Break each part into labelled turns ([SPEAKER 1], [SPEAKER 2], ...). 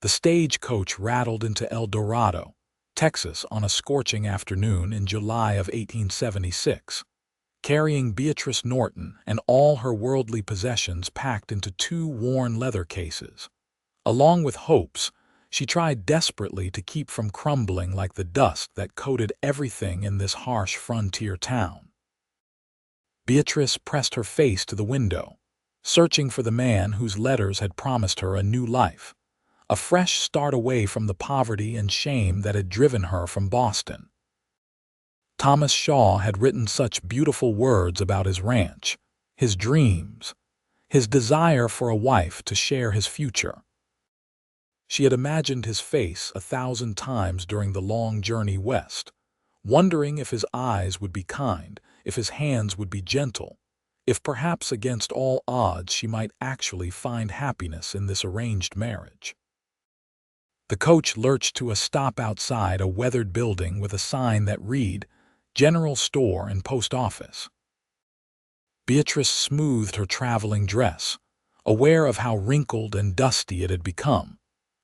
[SPEAKER 1] The stagecoach rattled into El Dorado, Texas on a scorching afternoon in July of 1876, carrying Beatrice Norton and all her worldly possessions packed into two worn leather cases. Along with hopes, she tried desperately to keep from crumbling like the dust that coated everything in this harsh frontier town. Beatrice pressed her face to the window, searching for the man whose letters had promised her a new life, a fresh start away from the poverty and shame that had driven her from Boston. Thomas Shaw had written such beautiful words about his ranch, his dreams, his desire for a wife to share his future. She had imagined his face 1,000 times during the long journey west, wondering if his eyes would be kind, if his hands would be gentle, if perhaps against all odds she might actually find happiness in this arranged marriage. The coach lurched to a stop outside a weathered building with a sign that read, "General Store and Post Office." Beatrice smoothed her traveling dress, aware of how wrinkled and dusty it had become,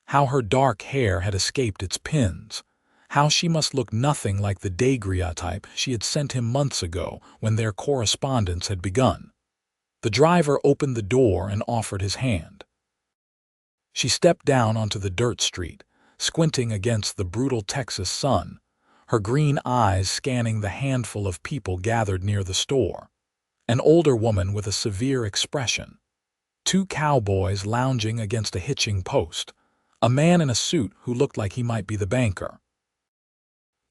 [SPEAKER 1] how her dark hair had escaped its pins, how she must look nothing like the daguerreotype she had sent him months ago when their correspondence had begun. The driver opened the door and offered his hand. She stepped down onto the dirt street, squinting against the brutal Texas sun, her green eyes scanning the handful of people gathered near the store. An older woman with a severe expression, two cowboys lounging against a hitching post, a man in a suit who looked like he might be the banker.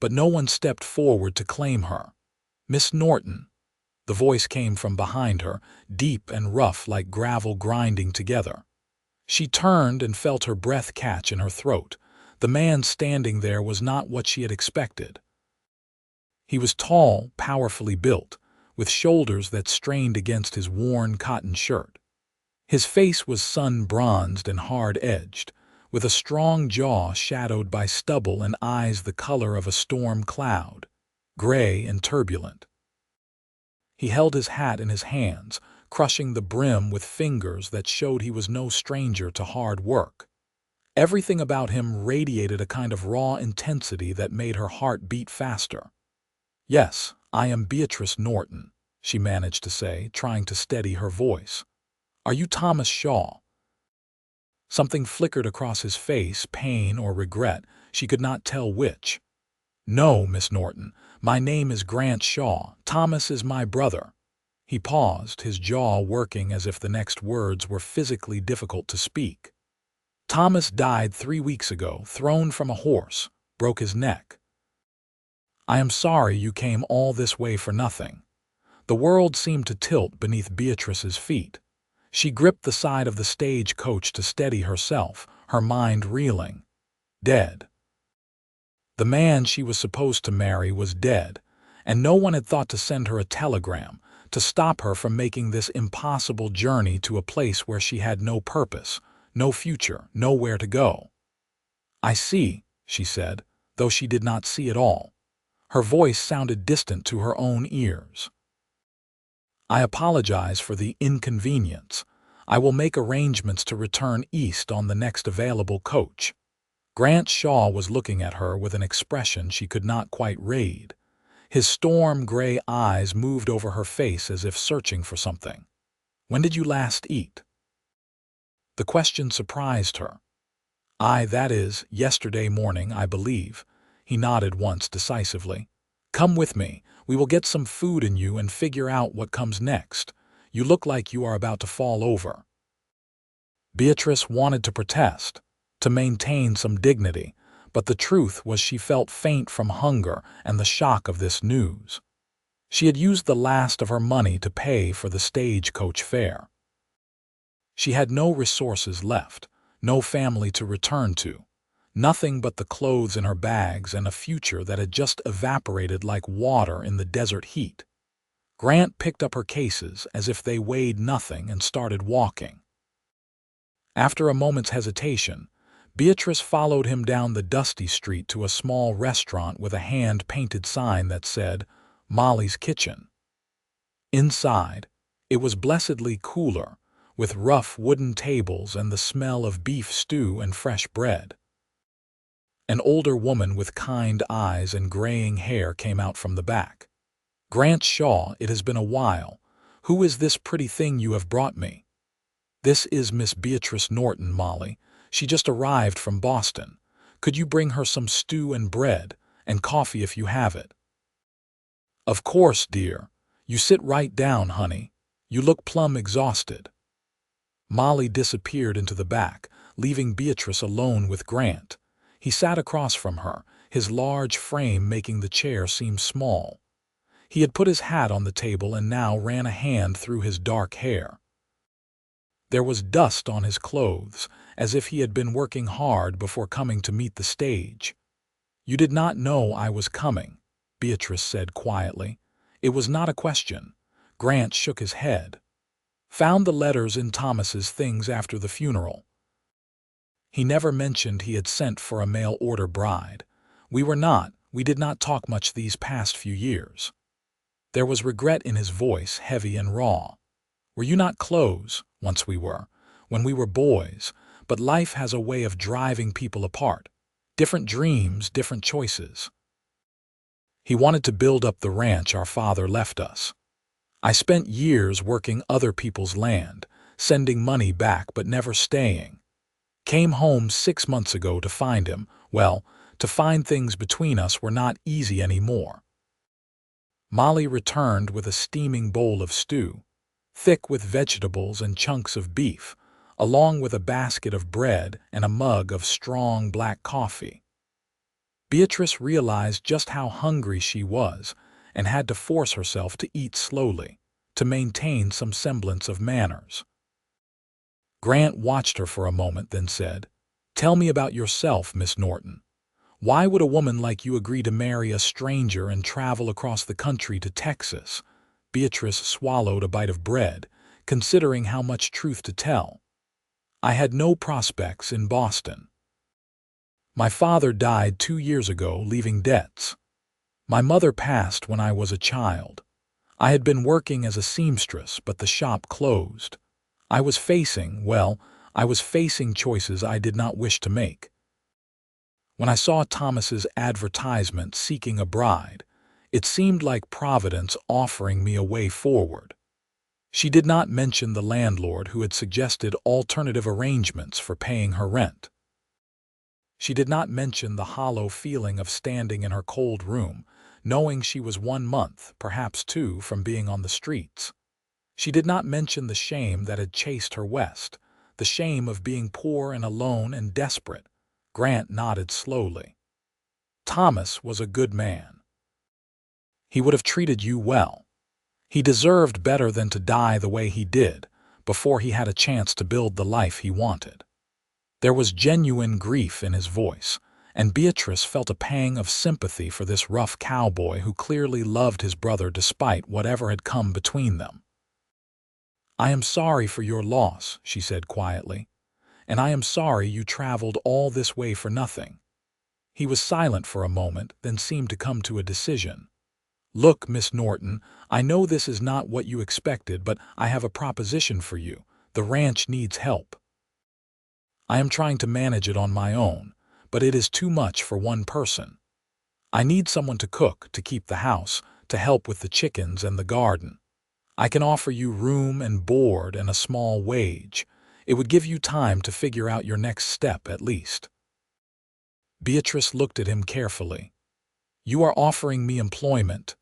[SPEAKER 1] But no one stepped forward to claim her. "Miss Norton." The voice came from behind her, deep and rough like gravel grinding together. She turned and felt her breath catch in her throat. The man standing there was not what she had expected. He was tall, powerfully built, with shoulders that strained against his worn cotton shirt. His face was sun-bronzed and hard-edged, with a strong jaw shadowed by stubble and eyes the color of a storm cloud, gray and turbulent. He held his hat in his hands, crushing the brim with fingers that showed he was no stranger to hard work. Everything about him radiated a kind of raw intensity that made her heart beat faster. "Yes, I am Beatrice Norton," she managed to say, trying to steady her voice. "Are you Thomas Shaw?" Something flickered across his face, pain or regret, she could not tell which. "No, Miss Norton, my name is Grant Shaw. Thomas is my brother." He paused, his jaw working as if the next words were physically difficult to speak. "Thomas died 3 weeks ago, thrown from a horse, broke his neck. I am sorry you came all this way for nothing." The world seemed to tilt beneath Beatrice's feet. She gripped the side of the stagecoach to steady herself, her mind reeling. Dead. The man she was supposed to marry was dead, and no one had thought to send her a telegram, to stop her from making this impossible journey to a place where she had no purpose, no future, nowhere to go. "I see," she said, though she did not see at all. Her voice sounded distant to her own ears. "I apologize for the inconvenience. I will make arrangements to return east on the next available coach." Grant Shaw was looking at her with an expression she could not quite read. His storm-gray eyes moved over her face as if searching for something. "When did you last eat?" The question surprised her. That is, yesterday morning, I believe." He nodded once decisively. "Come with me. We will get some food in you and figure out what comes next. You look like you are about to fall over." Beatrice wanted to protest, to maintain some dignity, but the truth was she felt faint from hunger and the shock of this news. She had used the last of her money to pay for the stagecoach fare. She had no resources left, no family to return to, nothing but the clothes in her bags and a future that had just evaporated like water in the desert heat. Grant picked up her cases as if they weighed nothing and started walking. After a moment's hesitation, Beatrice followed him down the dusty street to a small restaurant with a hand-painted sign that said, "Molly's Kitchen." Inside, it was blessedly cooler, with rough wooden tables and the smell of beef stew and fresh bread. An older woman with kind eyes and graying hair came out from the back. "Grant Shaw, it has been a while. Who is this pretty thing you have brought me?" "This is Miss Beatrice Norton, Molly. She just arrived from Boston. Could you bring her some stew and bread, and coffee if you have it?" "Of course, dear. You sit right down, honey. You look plumb exhausted." Molly disappeared into the back, leaving Beatrice alone with Grant. He sat across from her, his large frame making the chair seem small. He had put his hat on the table and now ran a hand through his dark hair. There was dust on his clothes, as if he had been working hard before coming to meet the stage. "You did not know I was coming," Beatrice said quietly. It was not a question. Grant shook his head. "Found the letters in Thomas's things after the funeral. He never mentioned he had sent for a mail-order bride. We did not talk much these past few years." There was regret in his voice, heavy and raw. "Were you not close? Once we were, when we were boys, but life has a way of driving people apart. Different dreams, different choices. He wanted to build up the ranch our father left us. I spent years working other people's land, sending money back but never staying. Came home 6 months ago to find him. Well, to find things between us were not easy anymore." Molly returned with a steaming bowl of stew, thick with vegetables and chunks of beef, along with a basket of bread and a mug of strong black coffee. Beatrice realized just how hungry she was and had to force herself to eat slowly, to maintain some semblance of manners. Grant watched her for a moment, then said, "Tell me about yourself, Miss Norton. Why would a woman like you agree to marry a stranger and travel across the country to Texas?" Beatrice swallowed a bite of bread, considering how much truth to tell. "I had no prospects in Boston. My father died 2 years ago, leaving debts. My mother passed when I was a child. I had been working as a seamstress, but the shop closed. I was facing choices I did not wish to make. When I saw Thomas's advertisement seeking a bride, it seemed like Providence offering me a way forward." She did not mention the landlord who had suggested alternative arrangements for paying her rent. She did not mention the hollow feeling of standing in her cold room, knowing she was 1 month, perhaps 2, from being on the streets. She did not mention the shame that had chased her west, the shame of being poor and alone and desperate. Grant nodded slowly. "Thomas was a good man. He would have treated you well. He deserved better than to die the way he did, before he had a chance to build the life he wanted." There was genuine grief in his voice, and Beatrice felt a pang of sympathy for this rough cowboy who clearly loved his brother despite whatever had come between them. "I am sorry for your loss," she said quietly, "and I am sorry you traveled all this way for nothing." He was silent for a moment, then seemed to come to a decision. "Look, Miss Norton, I know this is not what you expected, but I have a proposition for you. The ranch needs help. I am trying to manage it on my own, but it is too much for one person. I need someone to cook, to keep the house, to help with the chickens and the garden. I can offer you room and board and a small wage. It would give you time to figure out your next step at least." Beatrice looked at him carefully. "You are offering me employment?"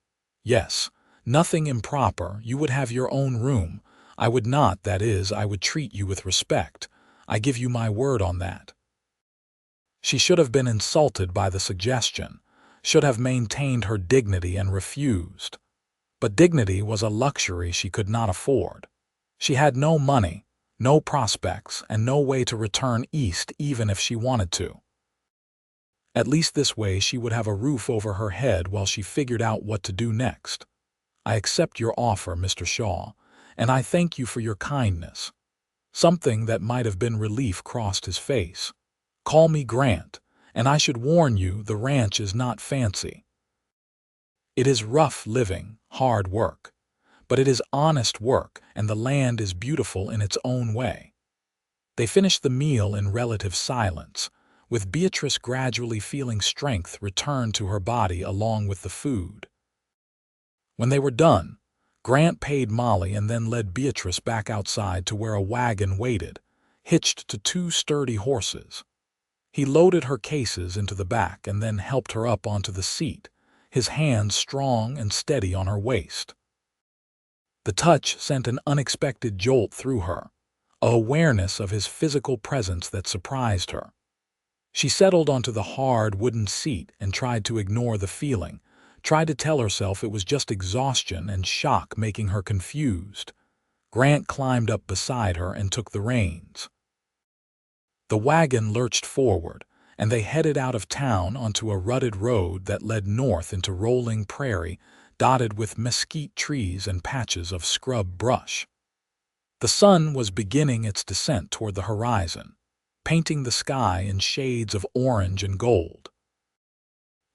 [SPEAKER 1] "Yes. Nothing improper. You would have your own room. I would not, that is, I would treat you with respect. I give you my word on that." She should have been insulted by the suggestion, should have maintained her dignity and refused. But dignity was a luxury she could not afford. She had no money, no prospects, and no way to return east even if she wanted to. At least this way she would have a roof over her head while she figured out what to do next. "I accept your offer, Mr. Shaw, and I thank you for your kindness." Something that might have been relief crossed his face. "Call me Grant, and I should warn you the ranch is not fancy. It is rough living, hard work. but it is honest work and the land is beautiful in its own way. They finished the meal in relative silence, with Beatrice gradually feeling strength return to her body along with the food. When they were done, Grant paid Molly and then led Beatrice back outside to where a wagon waited, hitched to two sturdy horses. He loaded her cases into the back and then helped her up onto the seat, his hands strong and steady on her waist. The touch sent an unexpected jolt through her, a awareness of his physical presence that surprised her. She settled onto the hard wooden seat and tried to ignore the feeling, tried to tell herself it was just exhaustion and shock making her confused. Grant climbed up beside her and took the reins. The wagon lurched forward, and they headed out of town onto a rutted road that led north into rolling prairie, dotted with mesquite trees and patches of scrub brush. The sun was beginning its descent toward the horizon, painting the sky in shades of orange and gold.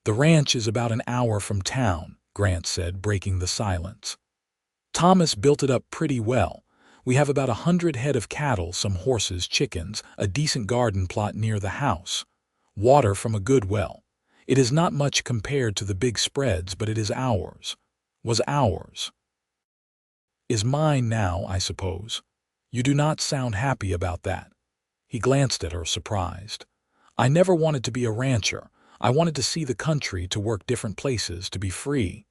[SPEAKER 1] "The ranch is about an hour from town," Grant said, breaking the silence. "Thomas built it up pretty well. We have about 100 head of cattle, some horses, chickens, a decent garden plot near the house, water from a good well. It is not much compared to the big spreads, but it is ours. Was ours. Is mine now, I suppose. You do not sound happy about that." He glanced at her, surprised. "I never wanted to be a rancher. I wanted to see the country, to work different places, to be free.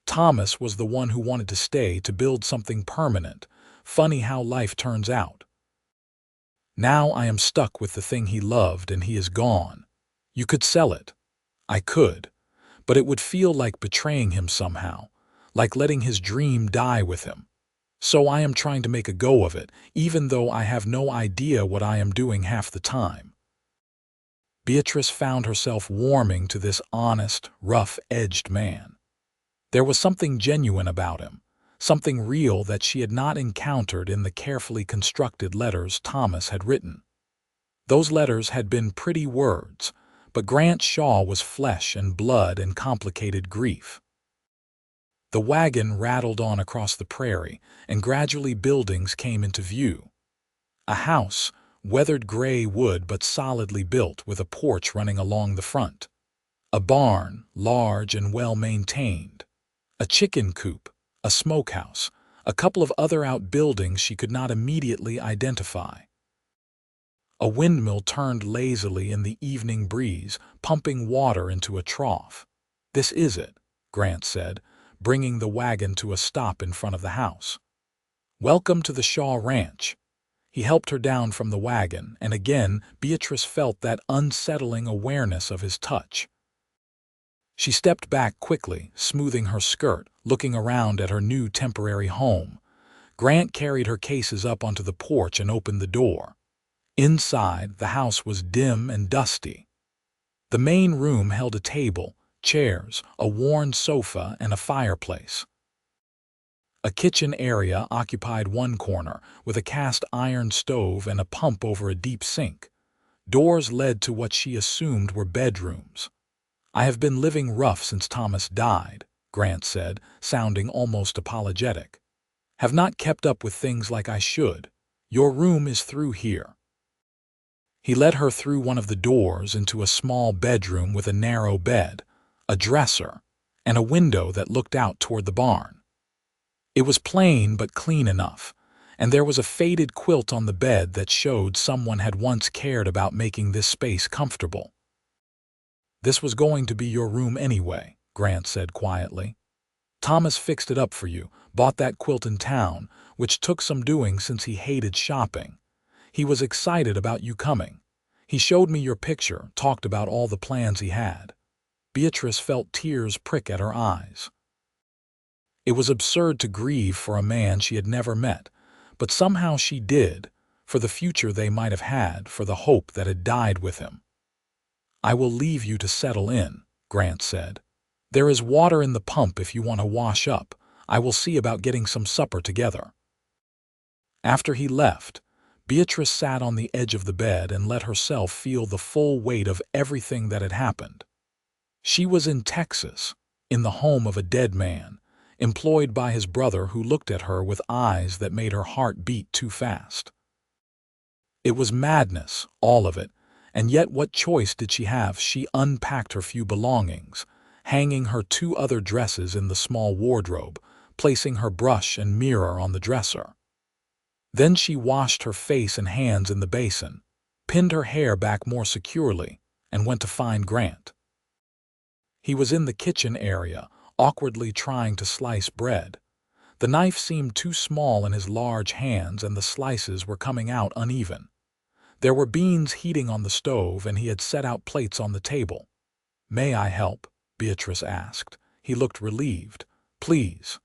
[SPEAKER 1] Thomas was the one who wanted to stay, to build something permanent. Funny how life turns out. Now I am stuck with the thing he loved and he is gone. You could sell it. I could. But it would feel like betraying him somehow, like letting his dream die with him. So I am trying to make a go of it, even though I have no idea what I am doing half the time." Beatrice found herself warming to this honest, rough-edged man. There was something genuine about him, something real that she had not encountered in the carefully constructed letters Thomas had written. Those letters had been pretty words, but Grant Shaw was flesh and blood and complicated grief. The wagon rattled on across the prairie, and gradually buildings came into view. A house, weathered gray wood but solidly built, with a porch running along the front. A barn, large and well-maintained. A chicken coop, a smokehouse, a couple of other outbuildings she could not immediately identify. A windmill turned lazily in the evening breeze, pumping water into a trough. "This is it," Grant said, bringing the wagon to a stop in front of the house. "Welcome to the Shaw Ranch." He helped her down from the wagon, and again Beatrice felt that unsettling awareness of his touch. She stepped back quickly, smoothing her skirt, looking around at her new temporary home. Grant carried her cases up onto the porch and opened the door. Inside, the house was dim and dusty. The main room held a table, chairs, a worn sofa, and a fireplace. A kitchen area occupied one corner, with a cast-iron stove and a pump over a deep sink. Doors led to what she assumed were bedrooms. "I have been living rough since Thomas died," Grant said, sounding almost apologetic. "Have not kept up with things like I should. Your room is through here." He led her through one of the doors into a small bedroom with a narrow bed, a dresser, and a window that looked out toward the barn. It was plain but clean enough, and there was a faded quilt on the bed that showed someone had once cared about making this space comfortable. "This was going to be your room anyway," Grant said quietly. "Thomas fixed it up for you, bought that quilt in town, which took some doing since he hated shopping. He was excited about you coming. He showed me your picture, talked about all the plans he had." Beatrice felt tears prick at her eyes. It was absurd to grieve for a man she had never met, but somehow she did, for the future they might have had, for the hope that had died with him. "I will leave you to settle in," Grant said. "There is water in the pump if you want to wash up. I will see about getting some supper together." After he left, Beatrice sat on the edge of the bed and let herself feel the full weight of everything that had happened. She was in Texas, in the home of a dead man, employed by his brother who looked at her with eyes that made her heart beat too fast. It was madness, all of it, and yet what choice did she have? She unpacked her few belongings, hanging her 2 other dresses in the small wardrobe, placing her brush and mirror on the dresser. Then she washed her face and hands in the basin, pinned her hair back more securely, and went to find Grant. He was in the kitchen area, awkwardly trying to slice bread. The knife seemed too small in his large hands and the slices were coming out uneven. There were beans heating on the stove and he had set out plates on the table. "May I help?" Beatrice asked. He looked relieved. "Please.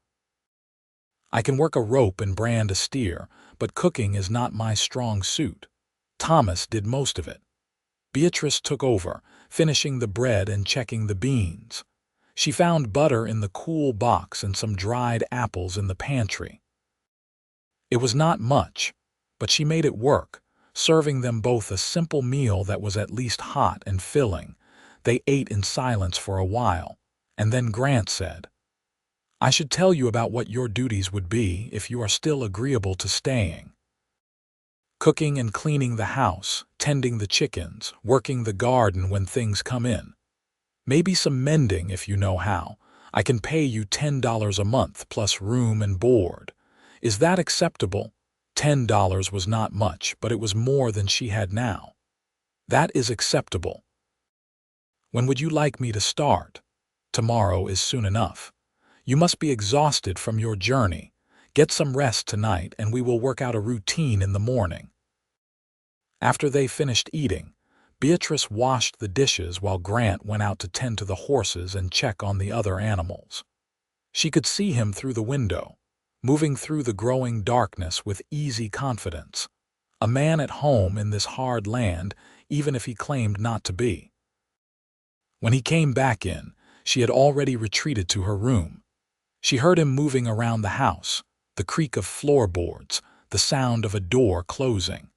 [SPEAKER 1] I can work a rope and brand a steer, but cooking is not my strong suit. Thomas did most of it." Beatrice took over, finishing the bread and checking the beans. She found butter in the cool box and some dried apples in the pantry. It was not much, but she made it work, serving them both a simple meal that was at least hot and filling. They ate in silence for a while, and then Grant said, "I should tell you about what your duties would be if you are still agreeable to staying. Cooking and cleaning the house, tending the chickens, working the garden when things come in. Maybe some mending if you know how. I can pay you $10 a month plus room and board. Is that acceptable?" $10 was not much, but it was more than she had now. "That is acceptable." "When would you like me to start?" "Tomorrow is soon enough. You must be exhausted from your journey. Get some rest tonight and we will work out a routine in the morning." After they finished eating, Beatrice washed the dishes while Grant went out to tend to the horses and check on the other animals. She could see him through the window, moving through the growing darkness with easy confidence. A man at home in this hard land, even if he claimed not to be. When he came back in, she had already retreated to her room. She heard him moving around the house, the creak of floorboards, the sound of a door closing.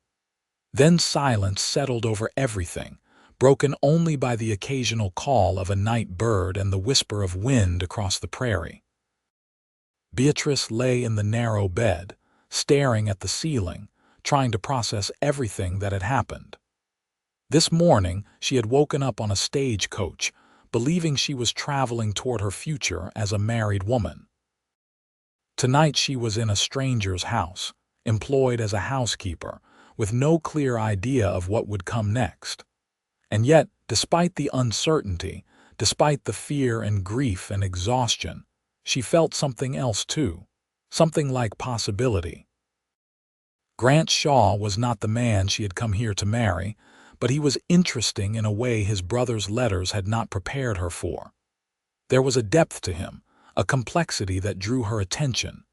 [SPEAKER 1] Then silence settled over everything, broken only by the occasional call of a night bird and the whisper of wind across the prairie. Beatrice lay in the narrow bed, staring at the ceiling, trying to process everything that had happened. This morning, she had woken up on a stagecoach, believing she was traveling toward her future as a married woman. Tonight she was in a stranger's house, employed as a housekeeper, with no clear idea of what would come next. And yet, despite the uncertainty, despite the fear and grief and exhaustion, she felt something else too, something like possibility. Grant Shaw was not the man she had come here to marry, but he was interesting in a way his brother's letters had not prepared her for. There was a depth to him, a complexity that drew her attention.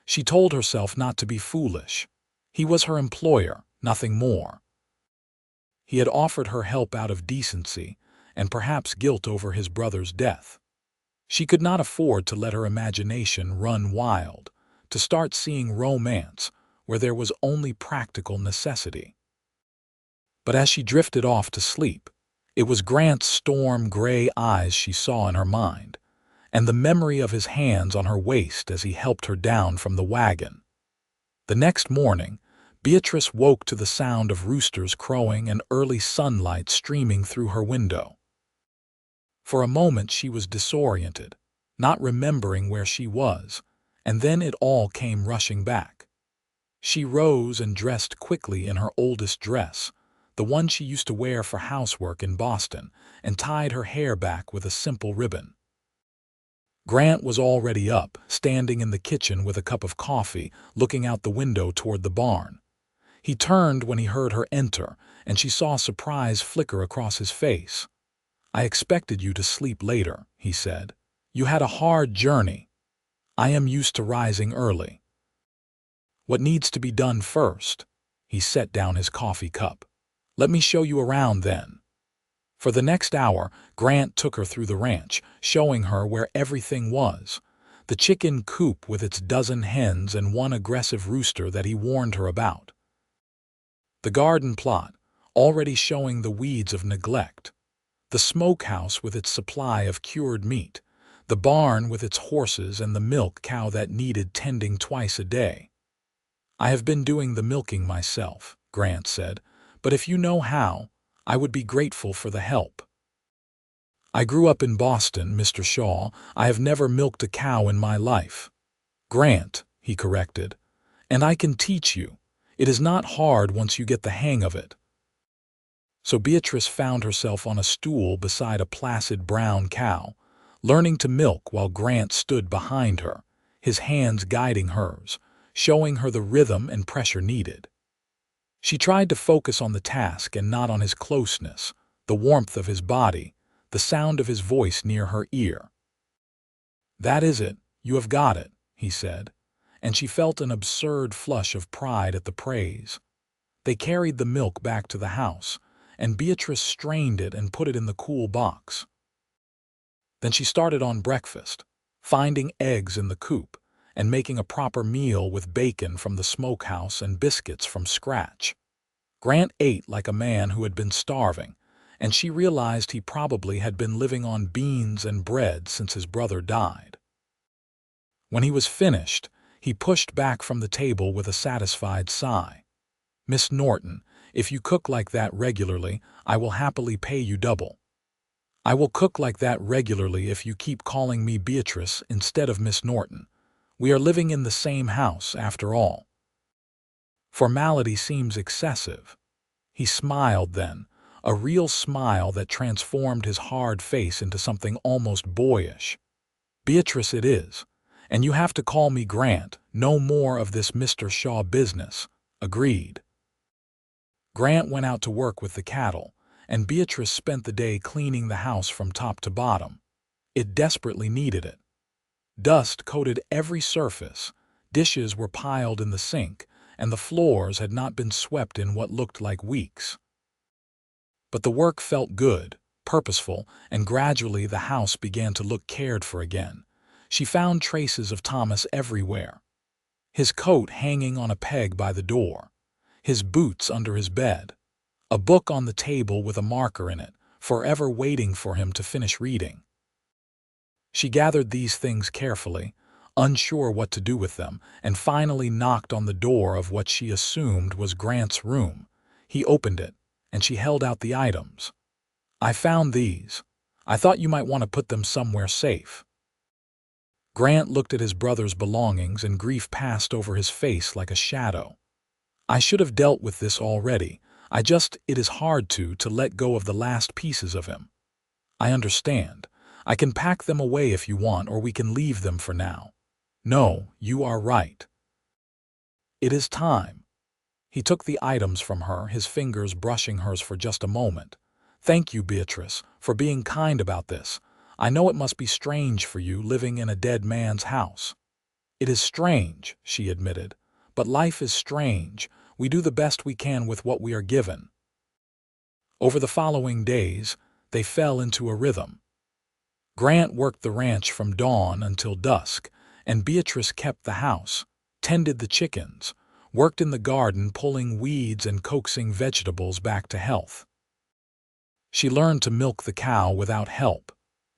[SPEAKER 1] She told herself not to be foolish. He was her employer, nothing more. He had offered her help out of decency, and perhaps guilt over his brother's death. She could not afford to let her imagination run wild, to start seeing romance where there was only practical necessity. But as she drifted off to sleep, it was Grant's storm-gray eyes she saw in her mind, and the memory of his hands on her waist as he helped her down from the wagon. The next morning, Beatrice woke to the sound of roosters crowing and early sunlight streaming through her window. For a moment she was disoriented, not remembering where she was, and then it all came rushing back. She rose and dressed quickly in her oldest dress, the one she used to wear for housework in Boston, and tied her hair back with a simple ribbon. Grant was already up, standing in the kitchen with a cup of coffee, looking out the window toward the barn. He turned when he heard her enter, and she saw surprise flicker across his face. "I expected you to sleep later," he said. "You had a hard journey. I am used to rising early." "What needs to be done first?" He set down his coffee cup. "Let me show you around then." For the next hour, Grant took her through the ranch, showing her where everything was. The chicken coop with its dozen hens and one aggressive rooster that he warned her about. The garden plot, already showing the weeds of neglect. The smokehouse with its supply of cured meat. The barn with its horses and the milk cow that needed tending twice a day. "I have been doing the milking myself," Grant said, "but if you know how, I would be grateful for the help." "I grew up in Boston, Mr. Shaw. I have never milked a cow in my life." "Grant," he corrected, "and I can teach you. It is not hard once you get the hang of it." So Beatrice found herself on a stool beside a placid brown cow, learning to milk while Grant stood behind her, his hands guiding hers, showing her the rhythm and pressure needed. She tried to focus on the task and not on his closeness, the warmth of his body, the sound of his voice near her ear. "That is it, you have got it," he said, and she felt an absurd flush of pride at the praise. They carried the milk back to the house, and Beatrice strained it and put it in the cool box. Then she started on breakfast, finding eggs in the coop and making a proper meal with bacon from the smokehouse and biscuits from scratch. Grant ate like a man who had been starving, and she realized he probably had been living on beans and bread since his brother died. When he was finished, he pushed back from the table with a satisfied sigh. "Miss Norton, if you cook like that regularly, I will happily pay you double." "I will cook like that regularly if you keep calling me Beatrice instead of Miss Norton. We are living in the same house, after all." Formality seems excessive. He smiled then, a real smile that transformed his hard face into something almost boyish. "Beatrice it is, and you have to call me Grant, no more of this Mr. Shaw business." Agreed. Grant went out to work with the cattle, and Beatrice spent the day cleaning the house from top to bottom. It desperately needed it. Dust coated every surface, dishes were piled in the sink, and the floors had not been swept in what looked like weeks. But the work felt good, purposeful, and gradually the house began to look cared for again. She found traces of Thomas everywhere. His coat hanging on a peg by the door, his boots under his bed, a book on the table with a marker in it, forever waiting for him to finish reading. She gathered these things carefully, unsure what to do with them, and finally knocked on the door of what she assumed was Grant's room. He opened it, and she held out the items. "I found these. I thought you might want to put them somewhere safe." Grant looked at his brother's belongings and grief passed over his face like a shadow. "I should have dealt with this already. It is hard to let go of the last pieces of him." "I understand. I can pack them away if you want, or we can leave them for now." "No, you are right. It is time." He took the items from her, his fingers brushing hers for just a moment. "Thank you, Beatrice, for being kind about this. I know it must be strange for you living in a dead man's house." "It is strange," she admitted, "but life is strange. We do the best we can with what we are given." Over the following days, they fell into a rhythm. Grant worked the ranch from dawn until dusk, and Beatrice kept the house, tended the chickens, worked in the garden pulling weeds and coaxing vegetables back to health. She learned to milk the cow without help,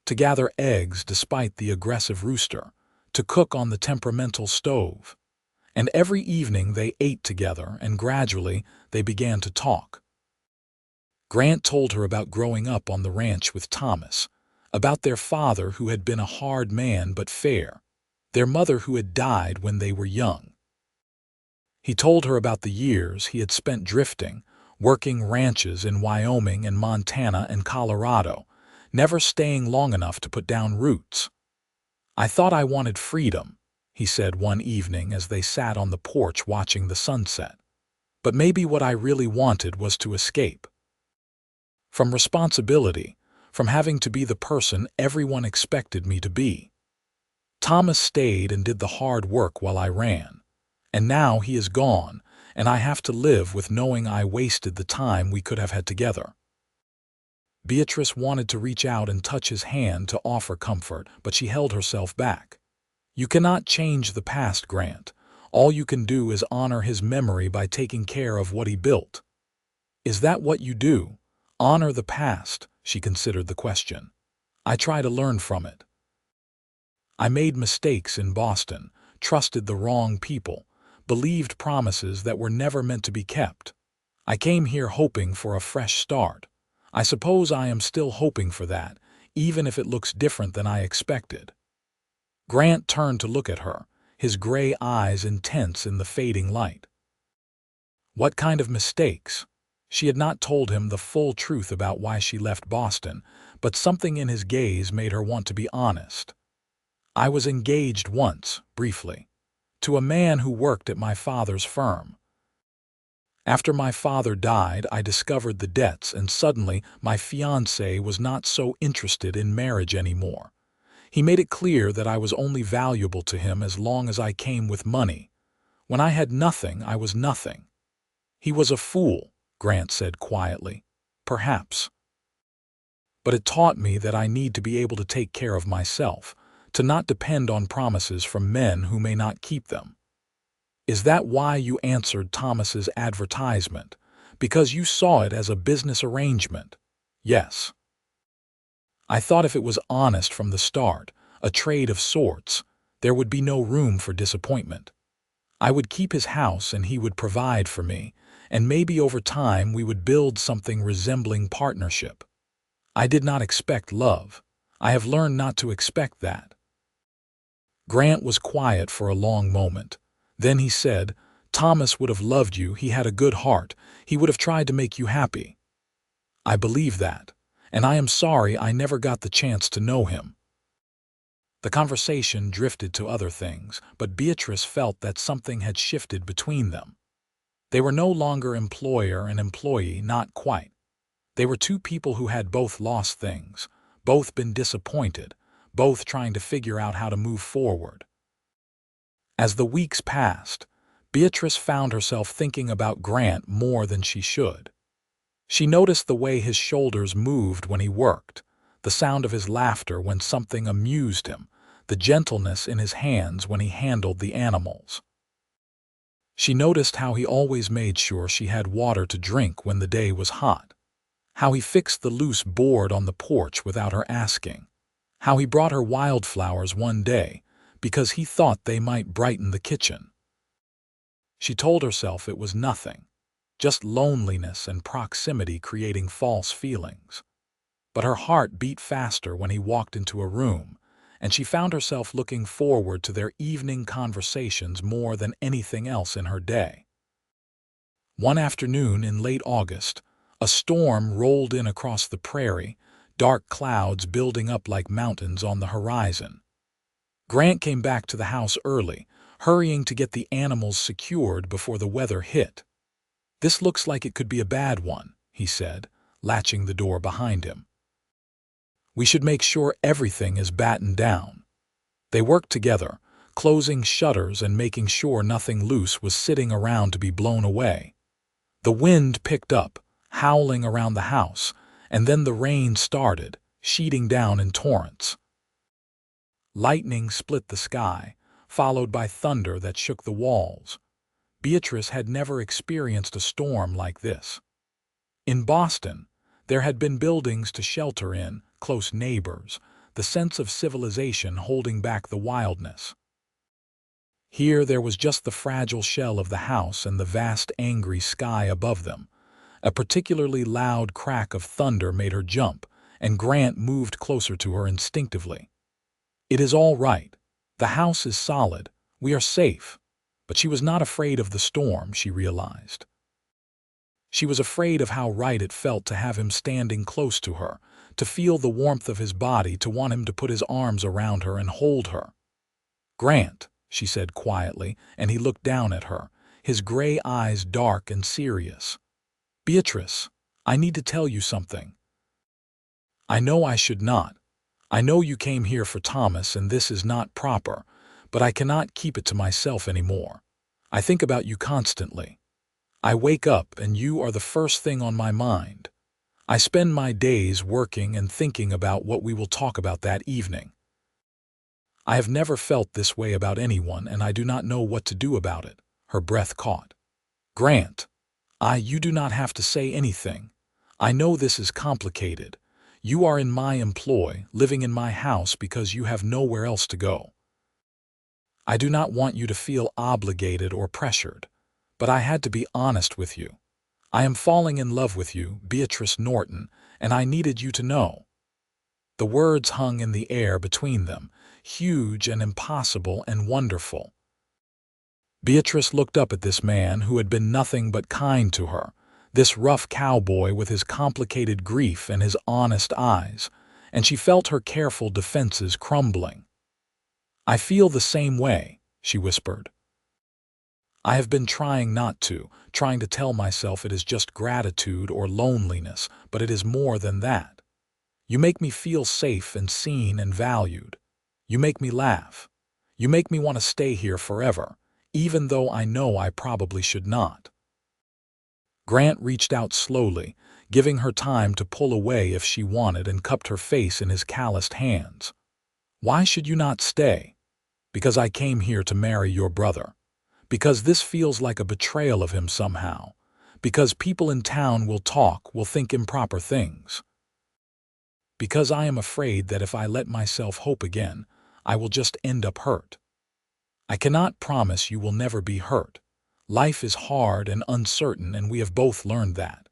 [SPEAKER 1] to gather eggs despite the aggressive rooster, to cook on the temperamental stove. And every evening they ate together, and gradually they began to talk. Grant told her about growing up on the ranch with Thomas, about their father who had been a hard man but fair, their mother who had died when they were young. He told her about the years he had spent drifting, working ranches in Wyoming and Montana and Colorado, never staying long enough to put down roots. "I thought I wanted freedom," he said one evening as they sat on the porch watching the sunset. "But maybe what I really wanted was to escape. From responsibility, from having to be the person everyone expected me to be. Thomas stayed and did the hard work while I ran. And now he is gone, and I have to live with knowing I wasted the time we could have had together." Beatrice wanted to reach out and touch his hand to offer comfort, but she held herself back. "You cannot change the past, Grant. All you can do is honor his memory by taking care of what he built." "Is that what you do? Honor the past?" She considered the question. "I try to learn from it." I made mistakes in Boston, trusted the wrong people, believed promises that were never meant to be kept. I came here hoping for a fresh start. I suppose I am still hoping for that, even if it looks different than I expected." Grant turned to look at her, his gray eyes intense in the fading light. What kind of mistakes? She had not told him the full truth about why she left Boston, but something in his gaze made her want to be honest. "I was engaged once, briefly, to a man who worked at my father's firm. After my father died, I discovered the debts, and suddenly my fiancé was not so interested in marriage anymore. He made it clear that I was only valuable to him as long as I came with money. When I had nothing, I was nothing." "He was a fool," Grant said quietly. "Perhaps. But it taught me that I need to be able to take care of myself, to not depend on promises from men who may not keep them." "Is that why you answered Thomas's advertisement? Because you saw it as a business arrangement?" "Yes. I thought if it was honest from the start, a trade of sorts, there would be no room for disappointment. I would keep his house and he would provide for me, and maybe over time we would build something resembling partnership. I did not expect love. I have learned not to expect that." Grant was quiet for a long moment. Then he said, "Thomas would have loved you. He had a good heart. He would have tried to make you happy." "I believe that, and I am sorry I never got the chance to know him." The conversation drifted to other things, but Beatrice felt that something had shifted between them. They were no longer employer and employee, not quite. They were two people who had both lost things, both been disappointed, both trying to figure out how to move forward. As the weeks passed, Beatrice found herself thinking about Grant more than she should. She noticed the way his shoulders moved when he worked, the sound of his laughter when something amused him, the gentleness in his hands when he handled the animals. She noticed how he always made sure she had water to drink when the day was hot, how he fixed the loose board on the porch without her asking, how he brought her wildflowers one day because he thought they might brighten the kitchen. She told herself it was nothing, just loneliness and proximity creating false feelings. But her heart beat faster when he walked into a room, and she found herself looking forward to their evening conversations more than anything else in her day. One afternoon in late August, a storm rolled in across the prairie, dark clouds building up like mountains on the horizon. Grant came back to the house early, hurrying to get the animals secured before the weather hit. "This looks like it could be a bad one," he said, latching the door behind him. "We should make sure everything is battened down." They worked together, closing shutters and making sure nothing loose was sitting around to be blown away. The wind picked up, howling around the house, and then the rain started, sheeting down in torrents. Lightning split the sky, followed by thunder that shook the walls. Beatrice had never experienced a storm like this. In Boston, there had been buildings to shelter in, close neighbors, the sense of civilization holding back the wildness. Here there was just the fragile shell of the house and the vast angry sky above them. A particularly loud crack of thunder made her jump, and Grant moved closer to her instinctively. "It is all right. The house is solid. We are safe." But she was not afraid of the storm, she realized. She was afraid of how right it felt to have him standing close to her, to feel the warmth of his body, to want him to put his arms around her and hold her. "Grant," she said quietly, and he looked down at her, his gray eyes dark and serious. "Beatrice, I need to tell you something. I know I should not. I know you came here for Thomas and this is not proper, but I cannot keep it to myself anymore. I think about you constantly. I wake up and you are the first thing on my mind. I spend my days working and thinking about what we will talk about that evening. I have never felt this way about anyone and I do not know what to do about it." Her breath caught. "Grant, you do not have to say anything. I know this is complicated. You are in my employ, living in my house because you have nowhere else to go. I do not want you to feel obligated or pressured, but I had to be honest with you. I am falling in love with you, Beatrice Norton, and I needed you to know." The words hung in the air between them, huge and impossible and wonderful. Beatrice looked up at this man who had been nothing but kind to her, this rough cowboy with his complicated grief and his honest eyes, and she felt her careful defenses crumbling. "I feel the same way," she whispered. "I have been trying not to, trying to tell myself it is just gratitude or loneliness, but it is more than that. You make me feel safe and seen and valued. You make me laugh. You make me want to stay here forever, even though I know I probably should not." Grant reached out slowly, giving her time to pull away if she wanted, and cupped her face in his calloused hands. "Why should you not stay? Because I came here to marry your brother. Because this feels like a betrayal of him somehow. Because people in town will talk, will think improper things. Because I am afraid that if I let myself hope again, I will just end up hurt. I cannot promise you will never be hurt. Life is hard and uncertain, and we have both learned that.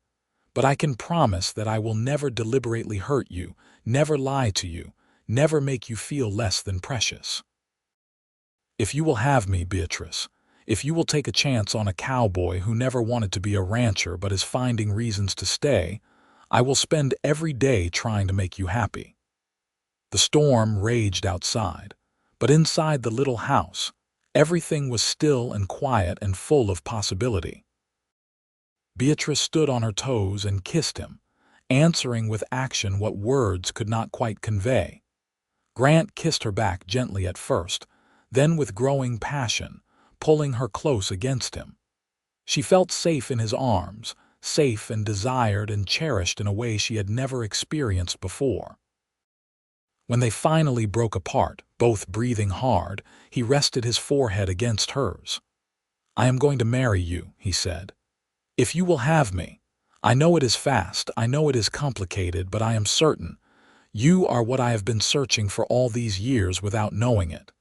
[SPEAKER 1] But I can promise that I will never deliberately hurt you, never lie to you, never make you feel less than precious. If you will have me, Beatrice, if you will take a chance on a cowboy who never wanted to be a rancher but is finding reasons to stay, I will spend every day trying to make you happy." The storm raged outside, but inside the little house, everything was still and quiet and full of possibility. Beatrice stood on her toes and kissed him, answering with action what words could not quite convey. Grant kissed her back gently at first, then with growing passion, pulling her close against him. She felt safe in his arms, safe and desired and cherished in a way she had never experienced before. When they finally broke apart, both breathing hard, he rested his forehead against hers. "I am going to marry you," he said. "If you will have me. I know it is fast, I know it is complicated, but I am certain. You are what I have been searching for all these years without knowing it."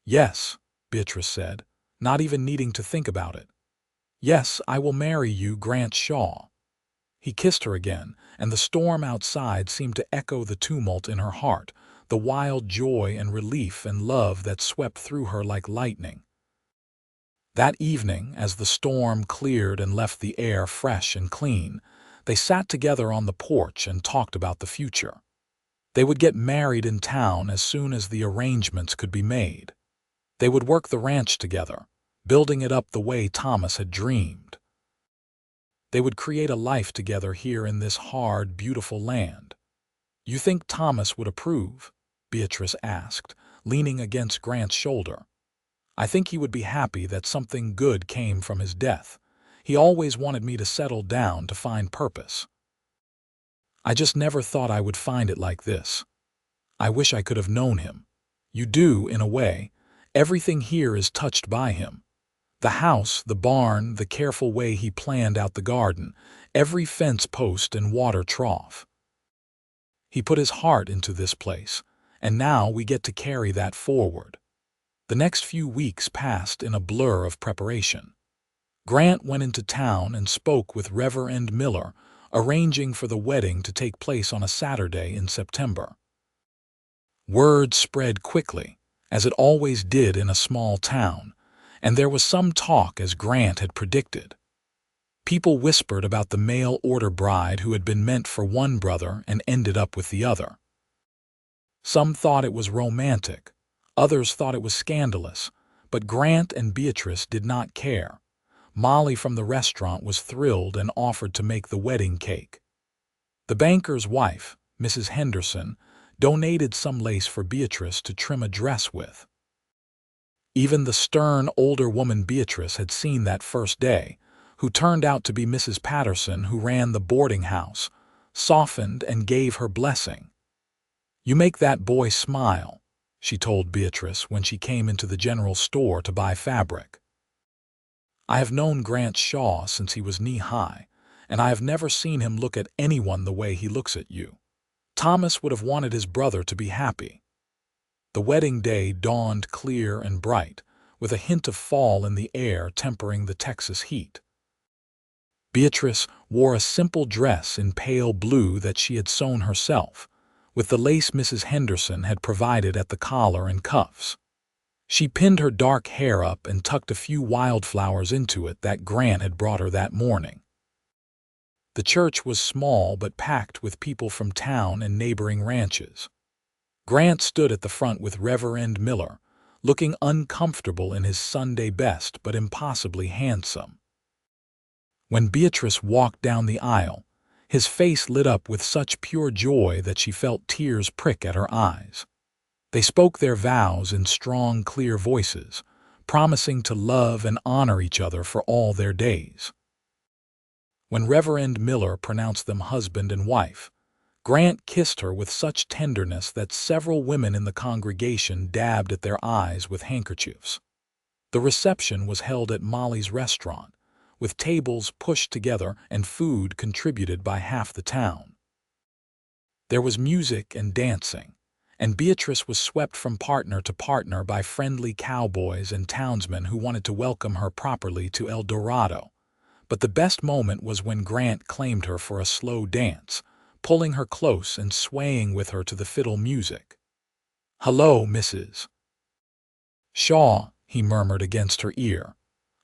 [SPEAKER 1] "Yes," Beatrice said, not even needing to think about it. "Yes, I will marry you, Grant Shaw." He kissed her again, and the storm outside seemed to echo the tumult in her heart, the wild joy and relief and love that swept through her like lightning. That evening, as the storm cleared and left the air fresh and clean, they sat together on the porch and talked about the future. They would get married in town as soon as the arrangements could be made. They would work the ranch together, building it up the way Thomas had dreamed. They would create a life together here in this hard, beautiful land. "You think Thomas would approve?" Beatrice asked, leaning against Grant's shoulder. "I think he would be happy that something good came from his death. He always wanted me to settle down, to find purpose. I just never thought I would find it like this. I wish I could have known him. You do, in a way. Everything here is touched by him. The house, the barn, the careful way he planned out the garden, every fence post and water trough. He put his heart into this place, and now we get to carry that forward." The next few weeks passed in a blur of preparation. Grant went into town and spoke with Reverend Miller, arranging for the wedding to take place on a Saturday in September. Word spread quickly, as it always did in a small town, and there was some talk, as Grant had predicted. People whispered about the mail-order bride who had been meant for one brother and ended up with the other. Some thought it was romantic, others thought it was scandalous, but Grant and Beatrice did not care. Molly from the restaurant was thrilled and offered to make the wedding cake. The banker's wife, Mrs. Henderson, donated some lace for Beatrice to trim a dress with. Even the stern, older woman Beatrice had seen that first day, who turned out to be Mrs. Patterson, who ran the boarding house, softened and gave her blessing. "You make that boy smile," she told Beatrice when she came into the general store to buy fabric. "I have known Grant Shaw since he was knee-high, and I have never seen him look at anyone the way he looks at you. Thomas would have wanted his brother to be happy. The wedding day dawned clear and bright, with a hint of fall in the air tempering the Texas heat. Beatrice wore a simple dress in pale blue that she had sewn herself, with the lace Mrs. Henderson had provided at the collar and cuffs. She pinned her dark hair up and tucked a few wildflowers into it that Grant had brought her that morning. The church was small but packed with people from town and neighboring ranches. Grant stood at the front with Reverend Miller, looking uncomfortable in his Sunday best but impossibly handsome. When Beatrice walked down the aisle, his face lit up with such pure joy that she felt tears prick at her eyes. They spoke their vows in strong, clear voices, promising to love and honor each other for all their days. When Reverend Miller pronounced them husband and wife, Grant kissed her with such tenderness that several women in the congregation dabbed at their eyes with handkerchiefs. The reception was held at Molly's restaurant, with tables pushed together and food contributed by half the town. There was music and dancing, and Beatrice was swept from partner to partner by friendly cowboys and townsmen who wanted to welcome her properly to El Dorado. But the best moment was when Grant claimed her for a slow dance, pulling her close and swaying with her to the fiddle music. "Hello, Mrs. Shaw," he murmured against her ear.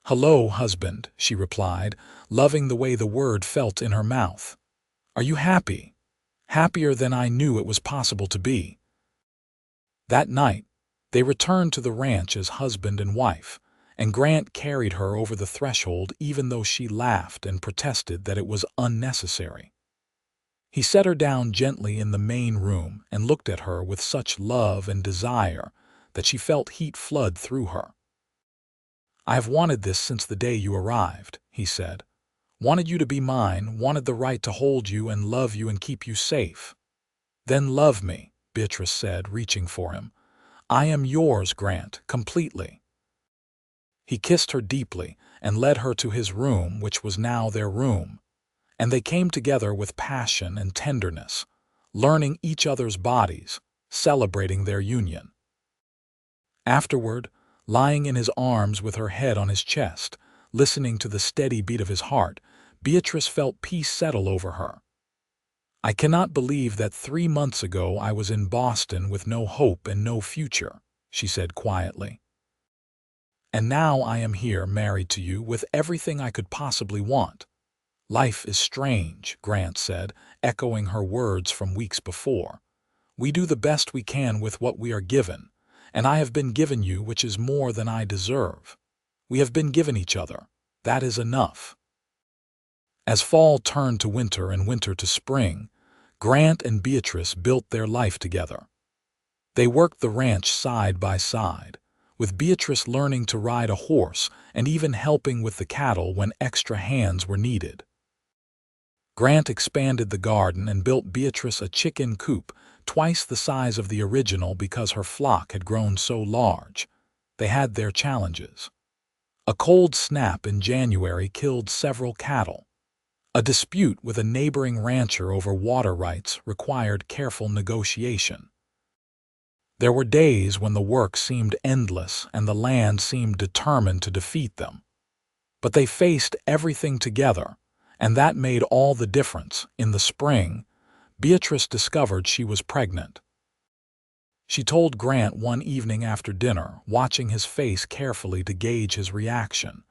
[SPEAKER 1] "Hello, husband," she replied, loving the way the word felt in her mouth. "Are you happy? Happier than I knew it was possible to be." That night, they returned to the ranch as husband and wife, and Grant carried her over the threshold even though she laughed and protested that it was unnecessary. He set her down gently in the main room and looked at her with such love and desire that she felt heat flood through her. "I have wanted this since the day you arrived," he said. "Wanted you to be mine, wanted the right to hold you and love you and keep you safe." "Then love me," Beatrice said, reaching for him. "I am yours, Grant, completely." He kissed her deeply and led her to his room, which was now their room, and they came together with passion and tenderness, learning each other's bodies, celebrating their union. Afterward, lying in his arms with her head on his chest, listening to the steady beat of his heart, Beatrice felt peace settle over her. "I cannot believe that 3 months ago I was in Boston with no hope and no future," she said quietly. "And now I am here married to you with everything I could possibly want." "Life is strange," Grant said, echoing her words from weeks before. "We do the best we can with what we are given, and I have been given you, which is more than I deserve. We have been given each other. That is enough." As fall turned to winter and winter to spring, Grant and Beatrice built their life together. They worked the ranch side by side, with Beatrice learning to ride a horse and even helping with the cattle when extra hands were needed. Grant expanded the garden and built Beatrice a chicken coop twice the size of the original because her flock had grown so large. They had their challenges. A cold snap in January killed several cattle. A dispute with a neighboring rancher over water rights required careful negotiation. There were days when the work seemed endless and the land seemed determined to defeat them. But they faced everything together, and that made all the difference. In the spring, Beatrice discovered she was pregnant. She told Grant one evening after dinner, watching his face carefully to gauge his reaction.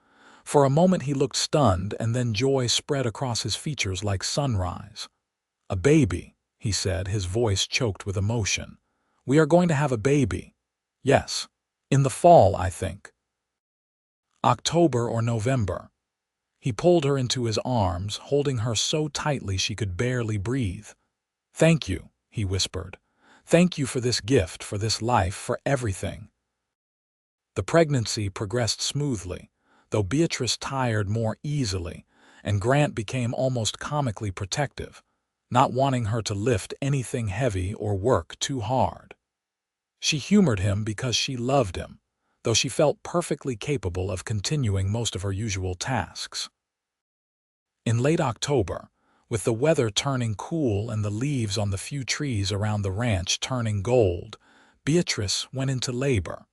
[SPEAKER 1] For a moment he looked stunned, and then joy spread across his features like sunrise. "A baby," he said, his voice choked with emotion. "We are going to have a baby. Yes, in the fall, I think. October or November." He pulled her into his arms, holding her so tightly she could barely breathe. "Thank you," he whispered. "Thank you for this gift, for this life, for everything." The pregnancy progressed smoothly, though Beatrice tired more easily, and Grant became almost comically protective, not wanting her to lift anything heavy or work too hard. She humored him because she loved him, though she felt perfectly capable of continuing most of her usual tasks. In late October, With the weather turning cool and the leaves on the few trees around the ranch turning gold, Beatrice went into labor.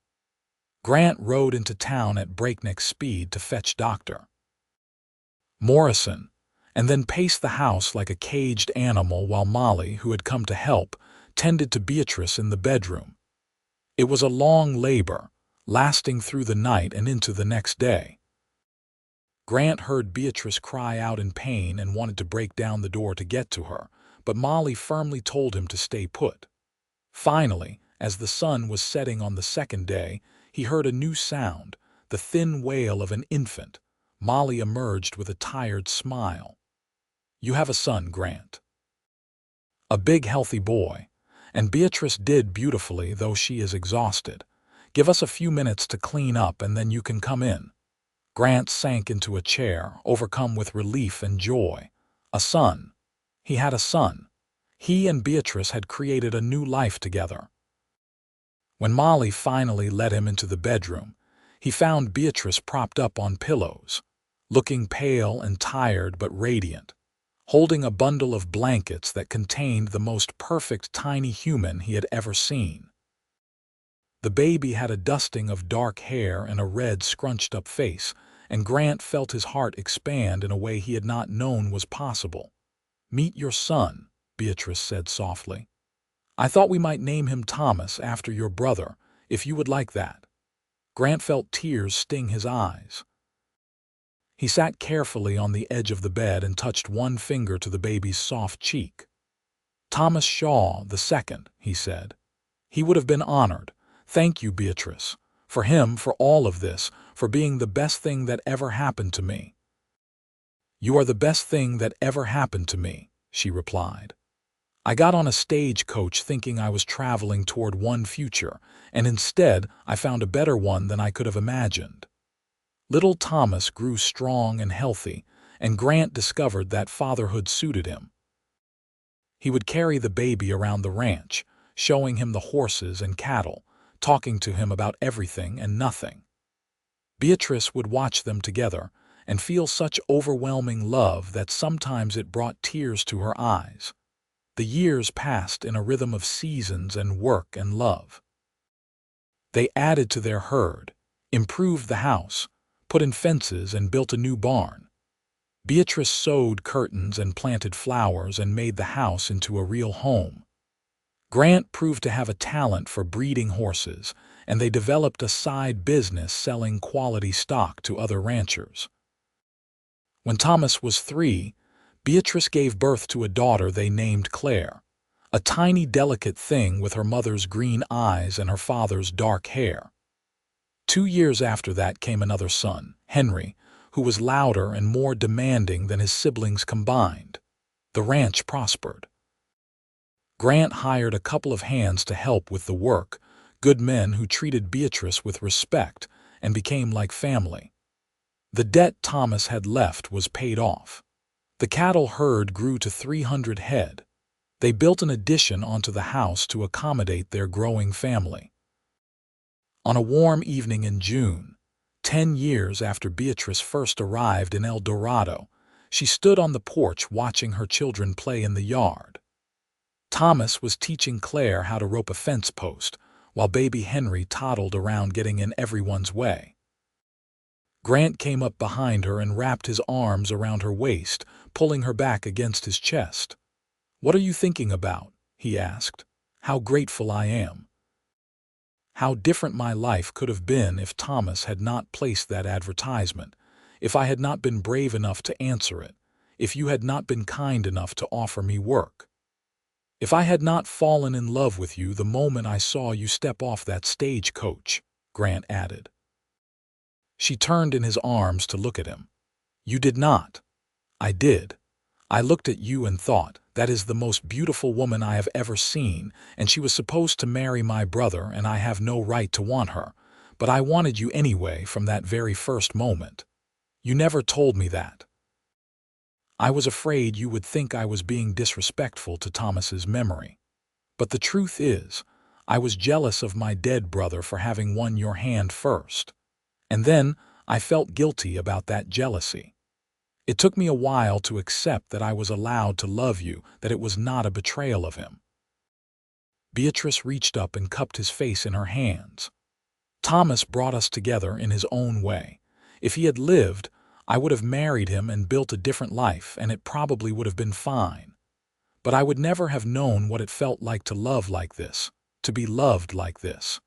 [SPEAKER 1] Grant rode into town at breakneck speed to fetch Dr. Morrison, and then paced the house like a caged animal while Molly, who had come to help, tended to Beatrice in the bedroom. It was a long labor, lasting through the night and into the next day. Grant heard Beatrice cry out in pain and wanted to break down the door to get to her, but Molly firmly told him to stay put. Finally, as the sun was setting on the second day, he heard a new sound, the thin wail of an infant. Molly emerged with a tired smile. "You have a son, Grant. A big, healthy boy. And Beatrice did beautifully, though she is exhausted. Give us a few minutes to clean up and then you can come in." Grant sank into a chair, overcome with relief and joy. A son. He had a son. He and Beatrice had created a new life together. When Molly finally led him into the bedroom, he found Beatrice propped up on pillows, looking pale and tired but radiant, holding a bundle of blankets that contained the most perfect tiny human he had ever seen. The baby had a dusting of dark hair and a red, scrunched-up face, and Grant felt his heart expand in a way he had not known was possible. "Meet your son," Beatrice said softly. "I thought we might name him Thomas after your brother, if you would like that." Grant felt tears sting his eyes. He sat carefully on the edge of the bed and touched one finger to the baby's soft cheek. "Thomas Shaw II," he said. "He would have been honored. Thank you, Beatrice. For him, for all of this, for being the best thing that ever happened to me." "You are the best thing that ever happened to me," she replied. "I got on a stagecoach thinking I was traveling toward one future, and instead I found a better one than I could have imagined." Little Thomas grew strong and healthy, and Grant discovered that fatherhood suited him. He would carry the baby around the ranch, showing him the horses and cattle, talking to him about everything and nothing. Beatrice would watch them together and feel such overwhelming love that sometimes it brought tears to her eyes. The years passed in a rhythm of seasons and work and love. They added to their herd, improved the house, put in fences and built a new barn. Beatrice sewed curtains and planted flowers and made the house into a real home. Grant proved to have a talent for breeding horses, and they developed a side business selling quality stock to other ranchers. When Thomas was 3, Beatrice gave birth to a daughter they named Claire, a tiny, delicate thing with her mother's green eyes and her father's dark hair. 2 years after that came another son, Henry, who was louder and more demanding than his siblings combined. The ranch prospered. Grant hired a couple of hands to help with the work, good men who treated Beatrice with respect and became like family. The debt Thomas had left was paid off. The cattle herd grew to 300 head. They built an addition onto the house to accommodate their growing family. On a warm evening in June, 10 years after Beatrice first arrived in El Dorado, she stood on the porch watching her children play in the yard. Thomas was teaching Claire how to rope a fence post, while baby Henry toddled around getting in everyone's way. Grant came up behind her and wrapped his arms around her waist, pulling her back against his chest. "What are you thinking about?" he asked. "How grateful I am. How different my life could have been if Thomas had not placed that advertisement, if I had not been brave enough to answer it, if you had not been kind enough to offer me work. If I had not fallen in love with you the moment I saw you step off that stagecoach," Grant added. She turned in his arms to look at him. "You did not." "I did. I looked at you and thought, that is the most beautiful woman I have ever seen, and she was supposed to marry my brother and I have no right to want her, but I wanted you anyway from that very first moment. You never told me that. I was afraid you would think I was being disrespectful to Thomas's memory. But the truth is, I was jealous of my dead brother for having won your hand first. And then I felt guilty about that jealousy. It took me a while to accept that I was allowed to love you, that it was not a betrayal of him." Beatrice reached up and cupped his face in her hands. "Thomas brought us together in his own way. If he had lived, I would have married him and built a different life, and it probably would have been fine. But I would never have known what it felt like to love like this, to be loved like this.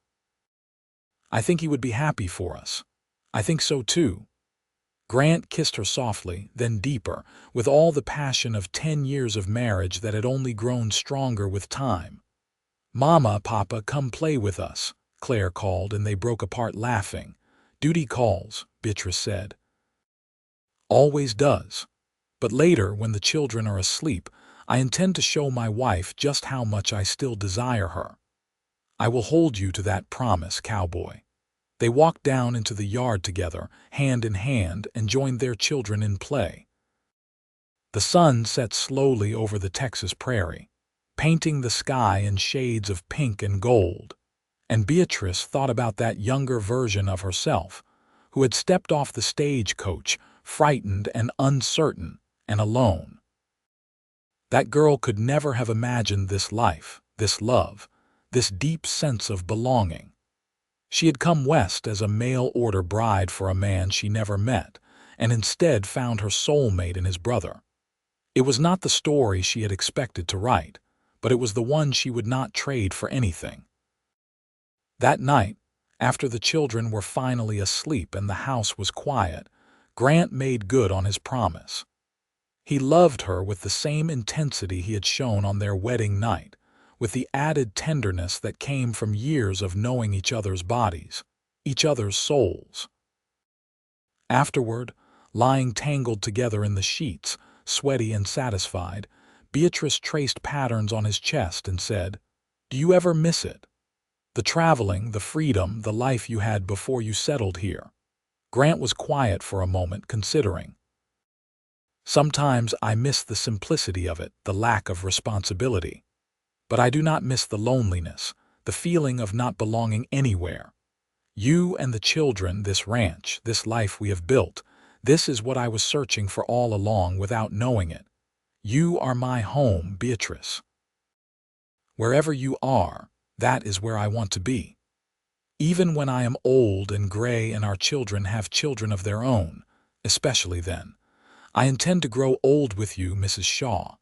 [SPEAKER 1] I think he would be happy for us. I think so too." Grant kissed her softly, then deeper, with all the passion of 10 years of marriage that had only grown stronger with time. "Mama, Papa, come play with us," Claire called, and they broke apart laughing. "Duty calls," Beatrice said. "Always does. But later, when the children are asleep, I intend to show my wife just how much I still desire her. I will hold you to that promise, Cowboy." They walked down into the yard together, hand in hand, and joined their children in play. The sun set slowly over the Texas prairie, painting the sky in shades of pink and gold, and Beatrice thought about that younger version of herself, who had stepped off the stagecoach, frightened and uncertain and alone. That girl could never have imagined this life, this love, this deep sense of belonging. She had come west as a mail-order bride for a man she never met, and instead found her soulmate in his brother. It was not the story she had expected to write, but it was the one she would not trade for anything. That night, after the children were finally asleep and the house was quiet, Grant made good on his promise. He loved her with the same intensity he had shown on their wedding night, with the added tenderness that came from years of knowing each other's bodies, each other's souls. Afterward, lying tangled together in the sheets, sweaty and satisfied, Beatrice traced patterns on his chest and said, "Do you ever miss it? The traveling, the freedom, the life you had before you settled here?" Grant was quiet for a moment, considering. "Sometimes I miss the simplicity of it, the lack of responsibility. But I do not miss the loneliness, the feeling of not belonging anywhere. You and the children, this ranch, this life we have built, this is what I was searching for all along without knowing it. You are my home, Beatrice. Wherever you are, that is where I want to be. Even when I am old and gray and our children have children of their own, especially then, I intend to grow old with you, Mrs. Shaw.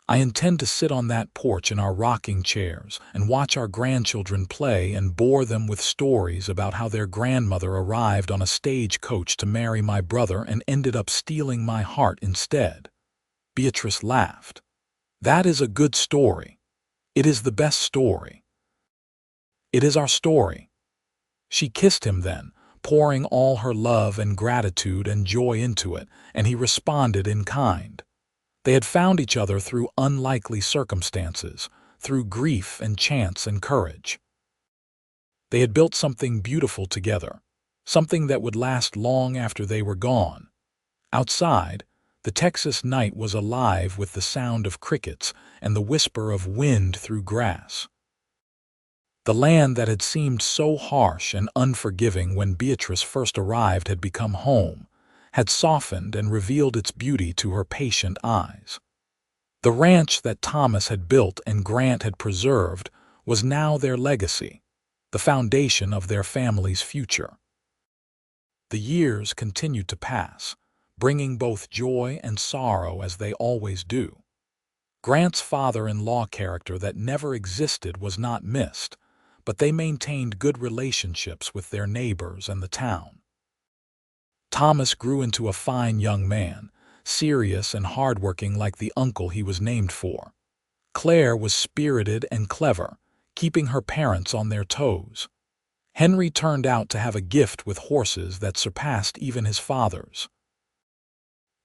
[SPEAKER 1] I intend to sit on that porch in our rocking chairs and watch our grandchildren play and bore them with stories about how their grandmother arrived on a stagecoach to marry my brother and ended up stealing my heart instead." Beatrice laughed. "That is a good story. It is the best story. It is our story." She kissed him then, pouring all her love and gratitude and joy into it, and he responded in kind. They had found each other through unlikely circumstances, through grief and chance and courage. They had built something beautiful together, something that would last long after they were gone. Outside, the Texas night was alive with the sound of crickets and the whisper of wind through grass. The land that had seemed so harsh and unforgiving when Beatrice first arrived had become home, had softened and revealed its beauty to her patient eyes. The ranch that Thomas had built and Grant had preserved was now their legacy, the foundation of their family's future. The years continued to pass, bringing both joy and sorrow as they always do. Grant's father-in-law character that never existed was not missed, but they maintained good relationships with their neighbors and the town. Thomas grew into a fine young man, serious and hardworking like the uncle he was named for. Claire was spirited and clever, keeping her parents on their toes. Henry turned out to have a gift with horses that surpassed even his father's.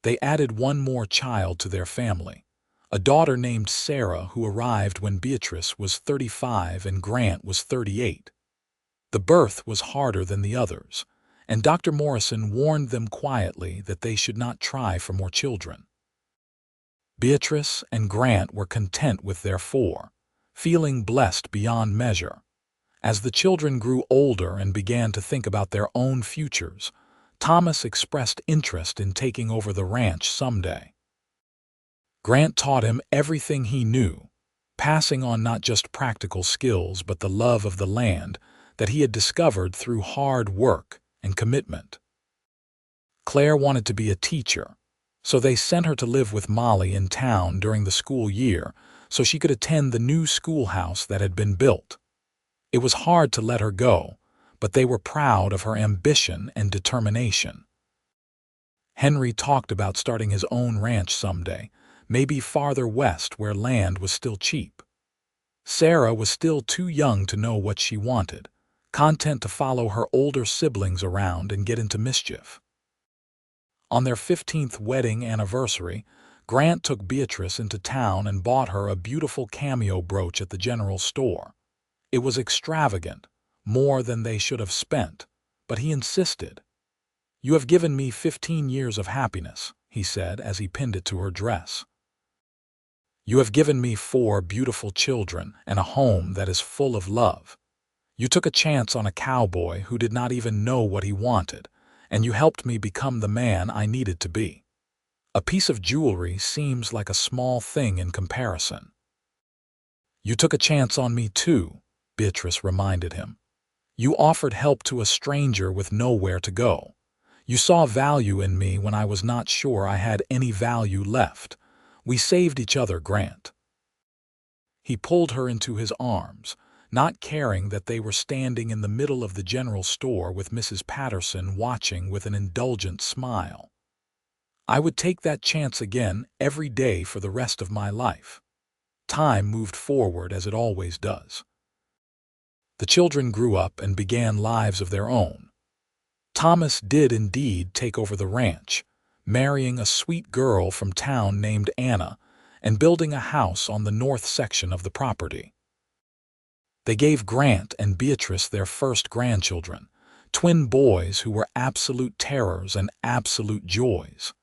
[SPEAKER 1] They added one more child to their family, a daughter named Sarah who arrived when Beatrice was 35 and Grant was 38. The birth was harder than the others, and Dr. Morrison warned them quietly that they should not try for more children. Beatrice and Grant were content with their 4, feeling blessed beyond measure. As the children grew older and began to think about their own futures, Thomas expressed interest in taking over the ranch someday. Grant taught him everything he knew, passing on not just practical skills but the love of the land that he had discovered through hard work and commitment. Claire wanted to be a teacher, so they sent her to live with Molly in town during the school year so she could attend the new schoolhouse that had been built. It was hard to let her go, but they were proud of her ambition and determination. Henry talked about starting his own ranch someday, maybe farther west where land was still cheap. Sarah was still too young to know what she wanted, content to follow her older siblings around and get into mischief. On their 15th wedding anniversary, Grant took Beatrice into town and bought her a beautiful cameo brooch at the general store. It was extravagant, more than they should have spent, but he insisted. "You have given me 15 years of happiness," he said as he pinned it to her dress. "You have given me 4 beautiful children and a home that is full of love. You took a chance on a cowboy who did not even know what he wanted, and you helped me become the man I needed to be. A piece of jewelry seems like a small thing in comparison." "You took a chance on me too," Beatrice reminded him. "You offered help to a stranger with nowhere to go. You saw value in me when I was not sure I had any value left. We saved each other, Grant." He pulled her into his arms, not caring that they were standing in the middle of the general store with Mrs. Patterson watching with an indulgent smile. "I would take that chance again every day for the rest of my life." Time moved forward as it always does. The children grew up and began lives of their own. Thomas did indeed take over the ranch, marrying a sweet girl from town named Anna and building a house on the north section of the property. They gave Grant and Beatrice their first grandchildren, twin boys who were absolute terrors and absolute joys.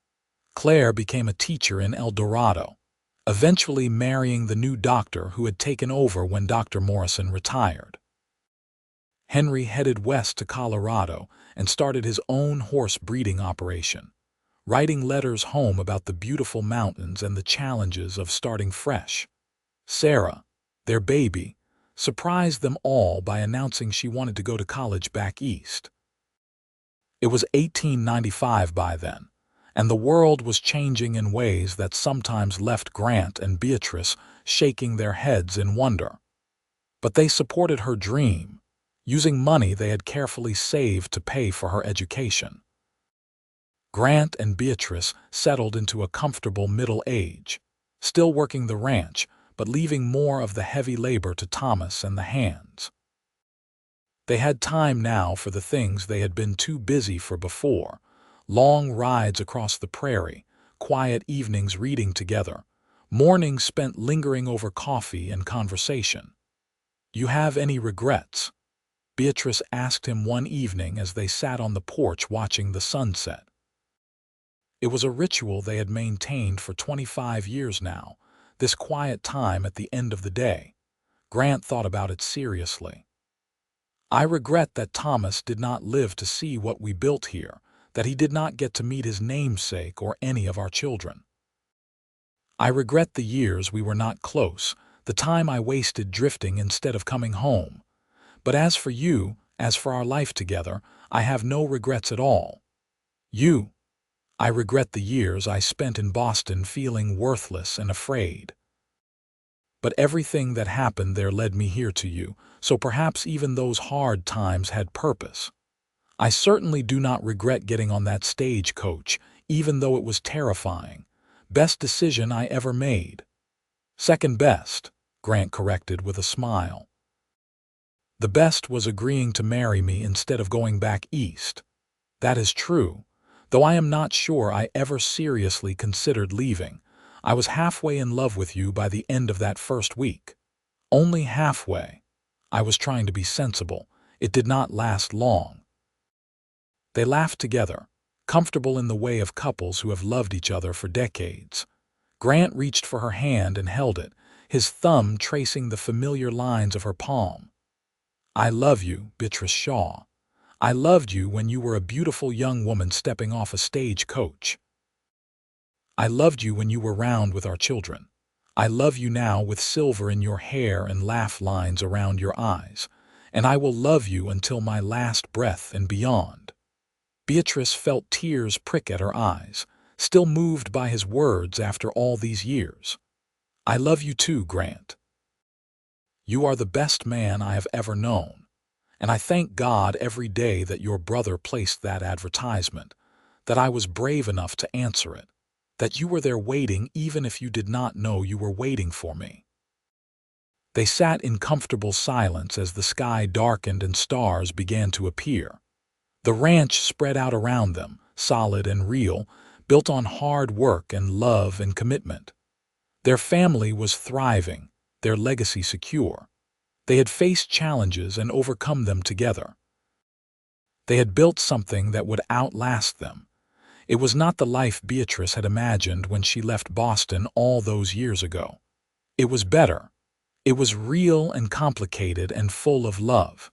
[SPEAKER 1] Claire became a teacher in El Dorado, eventually marrying the new doctor who had taken over when Dr. Morrison retired. Henry headed west to Colorado and started his own horse breeding operation, writing letters home about the beautiful mountains and the challenges of starting fresh. Sarah, their baby, surprised them all by announcing she wanted to go to college back east. It was 1895 by then, and the world was changing in ways that sometimes left Grant and Beatrice shaking their heads in wonder. But they supported her dream, using money they had carefully saved to pay for her education. Grant and Beatrice settled into a comfortable middle age, still working the ranch, but leaving more of the heavy labor to Thomas and the hands. They had time now for the things they had been too busy for before: long rides across the prairie, quiet evenings reading together, mornings spent lingering over coffee and conversation. "You have any regrets?" Beatrice asked him one evening as they sat on the porch watching the sunset. It was a ritual they had maintained for 25 years now, this quiet time at the end of the day. Grant thought about it seriously. "I regret that Thomas did not live to see what we built here, that he did not get to meet his namesake or any of our children. I regret the years we were not close, the time I wasted drifting instead of coming home. But as for you, as for our life together, I have no regrets at all. I regret the years I spent in Boston feeling worthless and afraid. But everything that happened there led me here to you, so perhaps even those hard times had purpose. I certainly do not regret getting on that stagecoach, even though it was terrifying. Best decision I ever made." "Second best," Grant corrected with a smile. "The best was agreeing to marry me instead of going back east. That is true, though I am not sure I ever seriously considered leaving. I was halfway in love with you by the end of that first week. Only halfway. I was trying to be sensible. It did not last long." They laughed together, comfortable in the way of couples who have loved each other for decades. Grant reached for her hand and held it, his thumb tracing the familiar lines of her palm. "I love you, Beatrice Shaw. I loved you when you were a beautiful young woman stepping off a stagecoach. I loved you when you were round with our children. I love you now with silver in your hair and laugh lines around your eyes, and I will love you until my last breath and beyond." Beatrice felt tears prick at her eyes, still moved by his words after all these years. "I love you too, Grant. You are the best man I have ever known, and I thank God every day that your brother placed that advertisement, that I was brave enough to answer it, that you were there waiting even if you did not know you were waiting for me." They sat in comfortable silence as the sky darkened and stars began to appear. The ranch spread out around them, solid and real, built on hard work and love and commitment. Their family was thriving, their legacy secure. They had faced challenges and overcome them together. They had built something that would outlast them. It was not the life Beatrice had imagined when she left Boston all those years ago. It was better. It was real and complicated and full of love.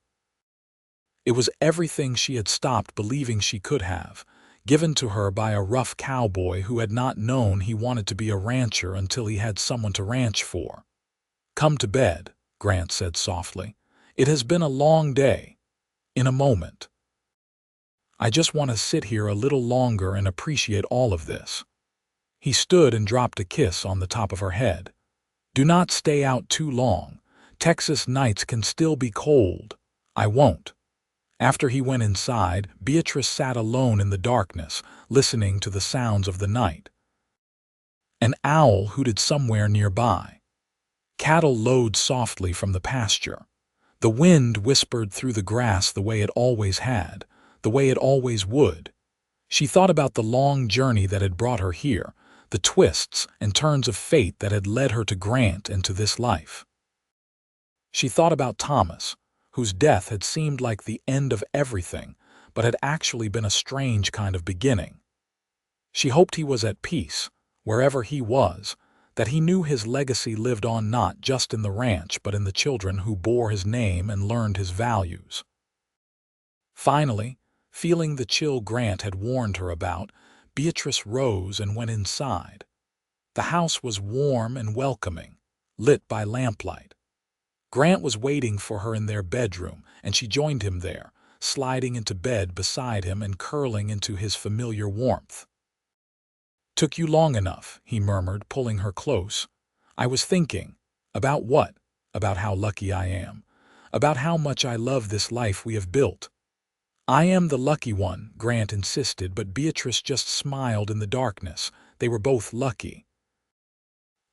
[SPEAKER 1] It was everything she had stopped believing she could have, given to her by a rough cowboy who had not known he wanted to be a rancher until he had someone to ranch for. "Come to bed," Grant said softly. "It has been a long day." In a moment. "I just want to sit here a little longer and appreciate all of this." He stood and dropped a kiss on the top of her head. "Do not stay out too long. Texas nights can still be cold." "I won't." After he went inside, Beatrice sat alone in the darkness, listening to the sounds of the night. An owl hooted somewhere nearby. Cattle lowed softly from the pasture. The wind whispered through the grass the way it always had, the way it always would. She thought about the long journey that had brought her here, the twists and turns of fate that had led her to Grant and to this life. She thought about Thomas, whose death had seemed like the end of everything, but had actually been a strange kind of beginning. She hoped he was at peace, wherever he was, that he knew his legacy lived on not just in the ranch but in the children who bore his name and learned his values. Finally, feeling the chill Grant had warned her about, Beatrice rose and went inside. The house was warm and welcoming, lit by lamplight. Grant was waiting for her in their bedroom, and she joined him there, sliding into bed beside him and curling into his familiar warmth. "Took you long enough," he murmured, pulling her close. "I was thinking." "About what?" "About how lucky I am. About how much I love this life we have built." "I am the lucky one," Grant insisted, but Beatrice just smiled in the darkness. They were both lucky.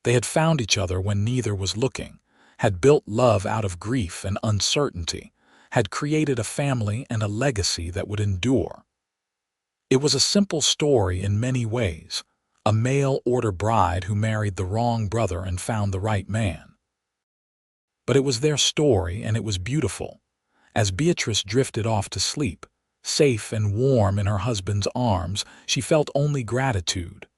[SPEAKER 1] They had found each other when neither was looking, had built love out of grief and uncertainty, had created a family and a legacy that would endure. It was a simple story in many ways, a mail-order bride who married the wrong brother and found the right man. But it was their story, and it was beautiful. As Beatrice drifted off to sleep, safe and warm in her husband's arms, she felt only gratitude.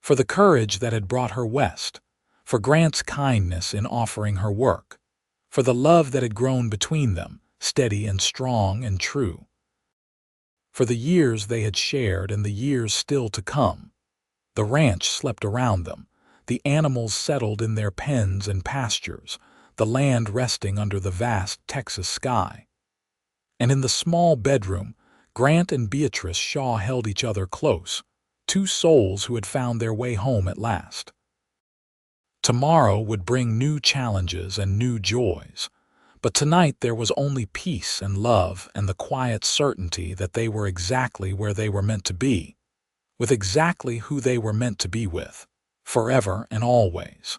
[SPEAKER 1] For the courage that had brought her west, for Grant's kindness in offering her work, for the love that had grown between them, steady and strong and true. For the years they had shared and the years still to come. The ranch slept around them, the animals settled in their pens and pastures, the land resting under the vast Texas sky. And in the small bedroom, Grant and Beatrice Shaw held each other close, two souls who had found their way home at last. Tomorrow would bring new challenges and new joys, but tonight there was only peace and love and the quiet certainty that they were exactly where they were meant to be, with exactly who they were meant to be with, forever and always.